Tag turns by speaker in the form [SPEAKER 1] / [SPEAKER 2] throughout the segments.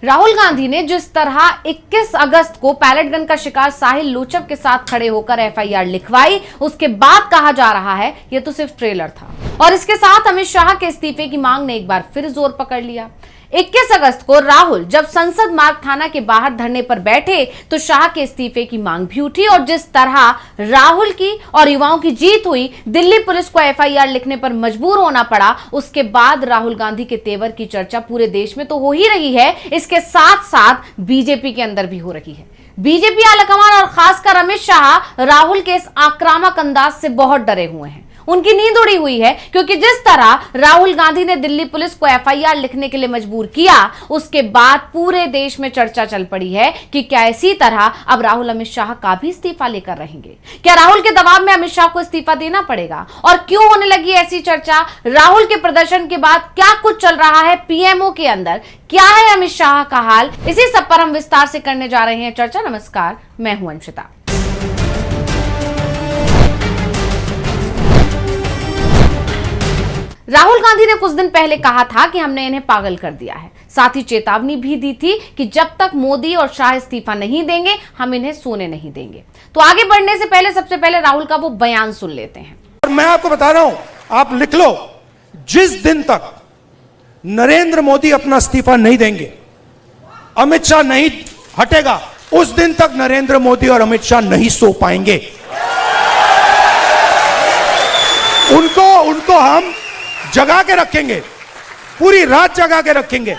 [SPEAKER 1] राहुल गांधी ने जिस तरह 21 अगस्त को पैलेट गन का शिकार साहिल लोचब के साथ खड़े होकर एफआईआर लिखवाई, उसके बाद कहा जा रहा है यह तो सिर्फ ट्रेलर था। और इसके साथ अमित शाह के इस्तीफे की मांग ने एक बार फिर जोर पकड़ लिया। 21 अगस्त को राहुल जब संसद मार्ग थाना के बाहर धरने पर बैठे तो शाह के इस्तीफे की मांग भी उठी और जिस तरह राहुल की और युवाओं की जीत हुई, दिल्ली पुलिस को एफआईआर लिखने पर मजबूर होना पड़ा। उसके बाद राहुल गांधी के तेवर की चर्चा पूरे देश में तो हो ही रही है, इसके साथ साथ बीजेपी के अंदर भी हो रही है। बीजेपी आलाकमान और खासकर अमित शाह राहुल के इस आक्रामक अंदाज से बहुत डरे हुए हैं। उनकी नींद उड़ी हुई है क्योंकि जिस तरह राहुल गांधी ने दिल्ली पुलिस को एफआईआर लिखने के लिए मजबूर किया, उसके बाद पूरे देश में चर्चा चल पड़ी है कि क्या इसी तरह अब राहुल अमित शाह का भी इस्तीफा लेकर रहेंगे। क्या राहुल के दबाव में अमित शाह को इस्तीफा देना पड़ेगा और क्यों होने लगी ऐसी चर्चा? राहुल के प्रदर्शन के बाद क्या कुछ चल रहा है पीएमओ के अंदर, क्या है अमित शाह का हाल, इसी सब पर हम विस्तार से करने जा रहे हैं चर्चा। नमस्कार, मैं हूं अंशिता। राहुल गांधी ने कुछ दिन पहले कहा था कि हमने इन्हें पागल कर दिया है। साथ ही चेतावनी भी दी थी कि जब तक मोदी और शाह इस्तीफा नहीं देंगे हम इन्हें सोने नहीं देंगे। तो आगे बढ़ने से पहले सबसे पहले राहुल का वो बयान सुन लेते हैं।
[SPEAKER 2] और मैं आपको बता रहा हूं, आप लिख लो, जिस दिन तक नरेंद्र मोदी अपना इस्तीफा नहीं देंगे, अमित शाह नहीं हटेगा, उस दिन तक नरेंद्र मोदी और अमित शाह नहीं सो पाएंगे। उनको हम जगा के रखेंगे, पूरी रात जगा के रखेंगे,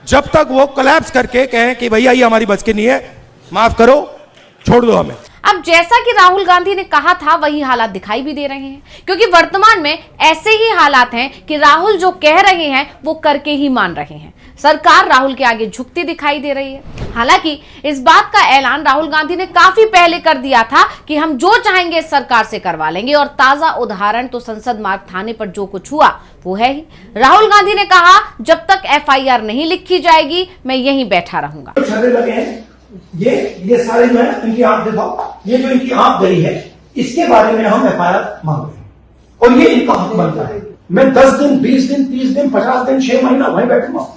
[SPEAKER 2] जब तक वो कोलैप्स करके कहें कि भैया ये हमारी बस की नहीं है, माफ करो, छोड़ दो हमें।
[SPEAKER 1] अब जैसा कि राहुल गांधी ने कहा था वही हालात दिखाई भी दे रहे हैं, क्योंकि वर्तमान में ऐसे ही हालात हैं कि राहुल जो कह रहे हैं वो करके ही मान रहे हैं। सरकार राहुल के आगे झुकती दिखाई दे रही है। हालांकि इस बात का ऐलान राहुल गांधी ने काफी पहले कर दिया था कि हम जो चाहेंगे इस सरकार से करवा लेंगे, और ताजा उदाहरण तो संसद मार्ग थाने पर जो कुछ हुआ वो है ही। राहुल गांधी ने कहा जब तक एफआईआर नहीं लिखी जाएगी मैं यहीं बैठा रहूंगा।
[SPEAKER 3] ये सारे जो है इनकी आंख दिखाओ, ये जो इनकी आंख गई है इसके बारे में हम एफआईआर मांग रहे हैं और ये इनका हक बनता है। मैं 10 दिन 20 दिन 30 दिन 50 दिन 6 महीना वहीं बैठूंगा।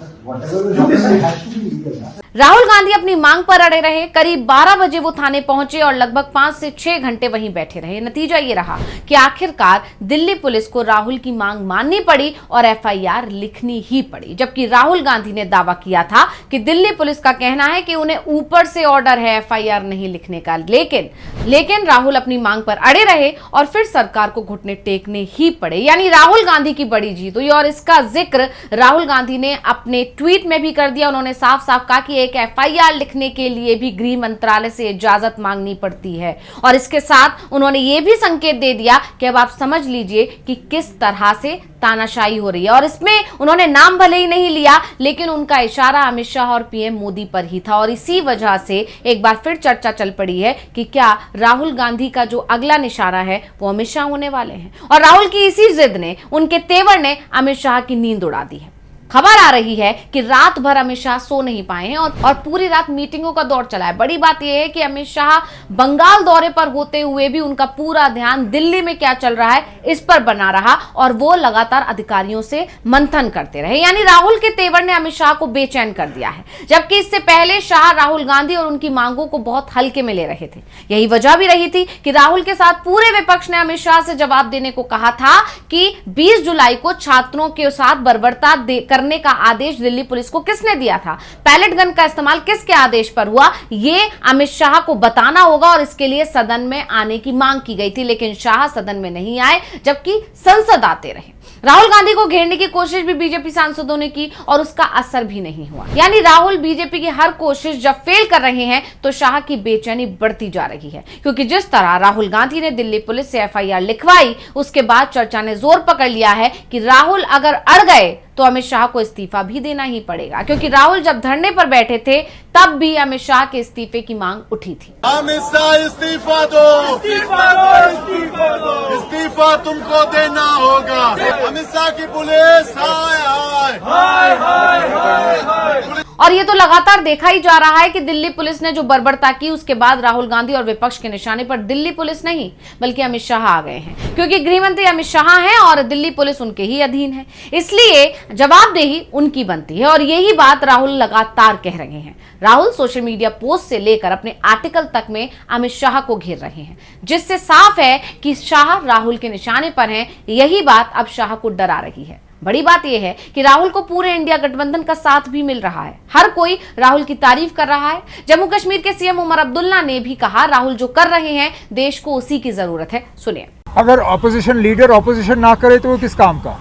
[SPEAKER 1] राहुल गांधी अपनी मांग पर अड़े रहे। करीब 12 बजे वो थाने पहुंचे और लगभग 5 से 6 घंटे वहीं बैठे रहे। नतीजा ये रहा कि आखिरकार दिल्ली पुलिस को राहुल की मांग माननी पड़ी और एफआईआर लिखनी ही पड़ी। जबकि राहुल गांधी ने दावा किया था कि दिल्ली पुलिस का कहना है कि उन्हें ऊपर से ऑर्डर है एफआईआर नहीं लिखने का, लेकिन राहुल अपनी मांग पर अड़े रहे और फिर सरकार को घुटने टेकने ही पड़े। यानी राहुल गांधी की बड़ी जीत हुई और इसका जिक्र राहुल गांधी ने अपने ट्वीट में भी कर दिया। उन्होंने साफ साफ कहा कि एक एफआईआर लिखने के लिए भी गृह मंत्रालय से इजाजत मांगनी पड़ती है, और इसके साथ उन्होंने ये भी संकेत दे दिया कि अब आप समझ लीजिए कि किस तरह से तानाशाही हो रही है। और इसमें उन्होंने नाम भले ही नहीं लिया, लेकिन उनका इशारा अमित शाह और पीएम मोदी पर ही था। और इसी वजह से एक बार फिर चर्चा चल पड़ी है कि क्या राहुल गांधी का जो अगला निशाना है वो अमित शाह होने वाले हैं। और राहुल की इसी जिद ने, उनके तेवर ने अमित शाह की नींद उड़ा दी है। खबर आ रही है कि रात भर अमित शाह सो नहीं पाए हैं और पूरी रात मीटिंगों का दौर चला है। बड़ी बात यह है कि अमित शाह बंगाल दौरे पर होते हुए भी उनका पूरा ध्यान दिल्ली में क्या चल रहा है इस पर बना रहा और वो लगातार अधिकारियों से मंथन करते रहे। यानी राहुल के तेवर ने अमित शाह को बेचैन कर दिया है। जबकि इससे पहले शाह राहुल गांधी और उनकी मांगों को बहुत हल्के में ले रहे थे। यही वजह भी रही थी कि राहुल के साथ पूरे विपक्ष ने अमित शाह से जवाब देने को कहा था कि 20 जुलाई को छात्रों के साथ बर्बरता करने का आदेश दिल्ली पुलिस को किसने दिया था, पैलेट गन का इस्तेमाल किसके आदेश पर हुआ, ये अमित शाह को बताना होगा। और इसके लिए सदन में आने की मांग की गई थी, लेकिन शाह सदन में नहीं आए, जबकि संसद आते रहे। राहुल गांधी को घेरने की कोशिश भी बीजेपी सांसदों ने की और उसका असर भी नहीं हुआ। यानी राहुल बीजेपी की हर कोशिश जब फेल कर रहे हैं तो शाह की बेचैनी बढ़ती जा रही है, क्योंकि जिस तरह राहुल गांधी ने दिल्ली पुलिस से एफआईआर लिखवाई, उसके बाद चर्चा ने जोर पकड़ लिया है कि राहुल अगर अड़ गए तो अमित शाह को इस्तीफा भी देना ही पड़ेगा। क्योंकि राहुल जब धरने पर बैठे थे तब भी अमित शाह के इस्तीफे की मांग उठी थी।
[SPEAKER 4] अमित शाह इस्तीफा दो, इस्तीफा दो, इस्तीफा दो, इस्तीफा तुमको देना होगा। अमित शाह की पुलिस हाय हाय हाय हाय हाय हाय।
[SPEAKER 1] और ये तो लगातार देखा ही जा रहा है कि दिल्ली पुलिस ने जो बर्बरता की, उसके बाद राहुल गांधी और विपक्ष के निशाने पर दिल्ली पुलिस नहीं बल्कि अमित शाह आ गए हैं, क्योंकि गृहमंत्री अमित शाह हैं और दिल्ली पुलिस उनके ही अधीन है, इसलिए जवाबदेही उनकी बनती है। और यही बात राहुल लगातार कह रहे हैं। राहुल सोशल मीडिया पोस्ट से लेकर अपने आर्टिकल तक में अमित शाह को घेर रहे हैं, जिससे साफ है कि शाह राहुल के निशाने पर हैं। यही बात अब शाह को डरा रही है। बड़ी बात यह है कि राहुल को पूरे इंडिया गठबंधन का साथ भी मिल रहा है। हर कोई राहुल की तारीफ कर रहा है। जम्मू कश्मीर के सीएम उमर अब्दुल्ला ने भी कहा, राहुल जो कर रहे हैं देश को उसी की जरूरत है। सुनिए।
[SPEAKER 5] अगर ऑपोजिशन लीडर ऑपोजिशन ना करे तो वो किस काम का?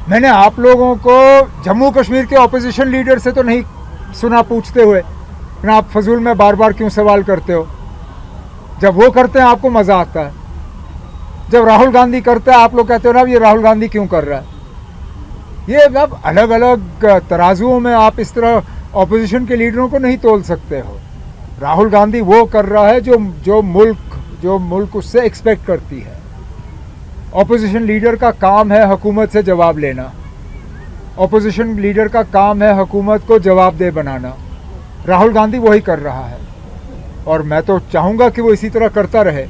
[SPEAKER 5] मैंने आप लोगों को जम्मू कश्मीर के ऑपोजिशन लीडर से तो नहीं सुना पूछते हुए, ना आप फजूल में बार बार क्यों सवाल करते हो? जब वो करते हैं आपको मजा आता है, जब राहुल गांधी करते हैं आप लोग कहते हो ना ये राहुल गांधी क्यों कर रहा है। ये अब अलग अलग तराजुओं में आप इस तरह ऑपोजिशन के लीडरों को नहीं तोल सकते हो। राहुल गांधी वो कर रहा है जो मुल्क उससे एक्सपेक्ट करती है। ऑपोजिशन लीडर का काम है हुकूमत से जवाब लेना, ऑपोजिशन लीडर का काम है हुकूमत को जवाबदेह बनाना। राहुल गांधी वही कर रहा है और मैं तो चाहूँगा कि वो इसी तरह करता रहे,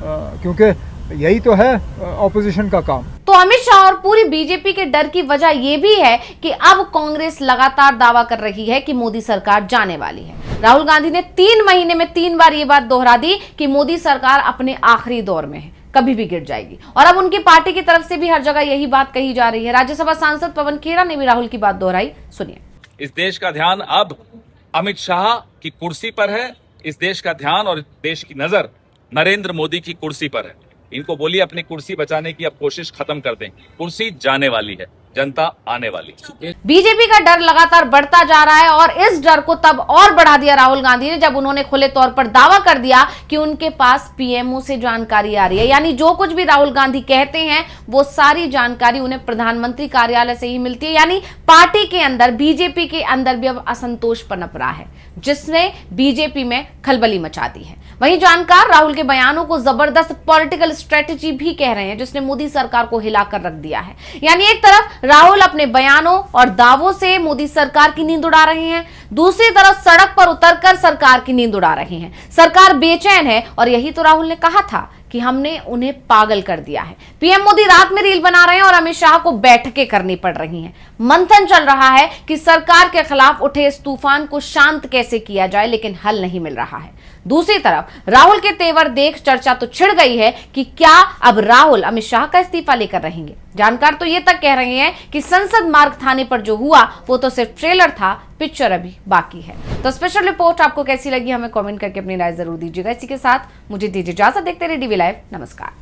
[SPEAKER 5] क्योंकि यही तो है ऑपोजिशन का काम।
[SPEAKER 1] तो अमित शाह और पूरी बीजेपी के डर की वजह यह भी है कि अब कांग्रेस लगातार दावा कर रही है कि मोदी सरकार जाने वाली है। राहुल गांधी ने 3 महीने में 3 बार ये बात दोहरा दी कि मोदी सरकार अपने आखिरी दौर में है, कभी भी गिर जाएगी। और अब उनकी पार्टी की तरफ से भी हर जगह यही बात कही जा रही है। राज्यसभा सांसद पवन खेड़ा ने भी राहुल की बात दोहराई। सुनिए।
[SPEAKER 6] इस देश का ध्यान अब अमित शाह की कुर्सी पर है। इस देश का ध्यान और देश की नजर नरेंद्र मोदी की कुर्सी पर है। इनको बोलिए अपनी कुर्सी बचाने की अब कोशिश खत्म कर दें। कुर्सी जाने वाली है, जनता आने वाली है।
[SPEAKER 1] बीजेपी का डर लगातार बढ़ता जा रहा है और इस डर को तब और बढ़ा दिया राहुल गांधी ने जब उन्होंने खुले तौर पर दावा कर दिया कि उनके पास पीएमओ से जानकारी आ रही है। यानी जो कुछ भी राहुल गांधी कहते हैं वो सारी जानकारी उन्हें प्रधानमंत्री कार्यालय से ही मिलती है। यानी पार्टी के अंदर, बीजेपी के अंदर भी अब असंतोष पनप रहा है, जिसने बीजेपी में खलबली मचा दी है। वहीं जानकार राहुल के बयानों को जबरदस्त पॉलिटिकल स्ट्रेटेजी भी कह रहे हैं, जिसने मोदी सरकार को हिलाकर रख दिया है। यानी एक तरफ राहुल अपने बयानों और दावों से मोदी सरकार की नींद उड़ा रहे हैं, दूसरी तरफ सड़क पर उतरकर सरकार की नींद उड़ा रहे हैं। सरकार बेचैन है और यही तो राहुल ने कहा था कि हमने उन्हें पागल कर दिया है। पीएम मोदी रात में रील बना रहे हैं और अमित शाह को बैठकें करनी पड़ रही हैं। मंथन चल रहा है कि सरकार के खिलाफ उठे इस तूफान को शांत कैसे किया जाए, लेकिन हल नहीं मिल रहा है। दूसरी तरफ राहुल के तेवर देख चर्चा तो छिड़ गई है कि क्या अब राहुल अमित शाह का इस्तीफा लेकर रहेंगे। जानकार तो ये तक कह रहे हैं कि संसद मार्ग थाने पर जो हुआ वो तो सिर्फ ट्रेलर था, पिक्चर अभी बाकी है। तो स्पेशल रिपोर्ट आपको कैसी लगी हमें कमेंट करके अपनी राय जरूर दीजिएगा। इसी के साथ मुझे दीजिए इजाजत। देखते रहिए DV लाइव। नमस्कार।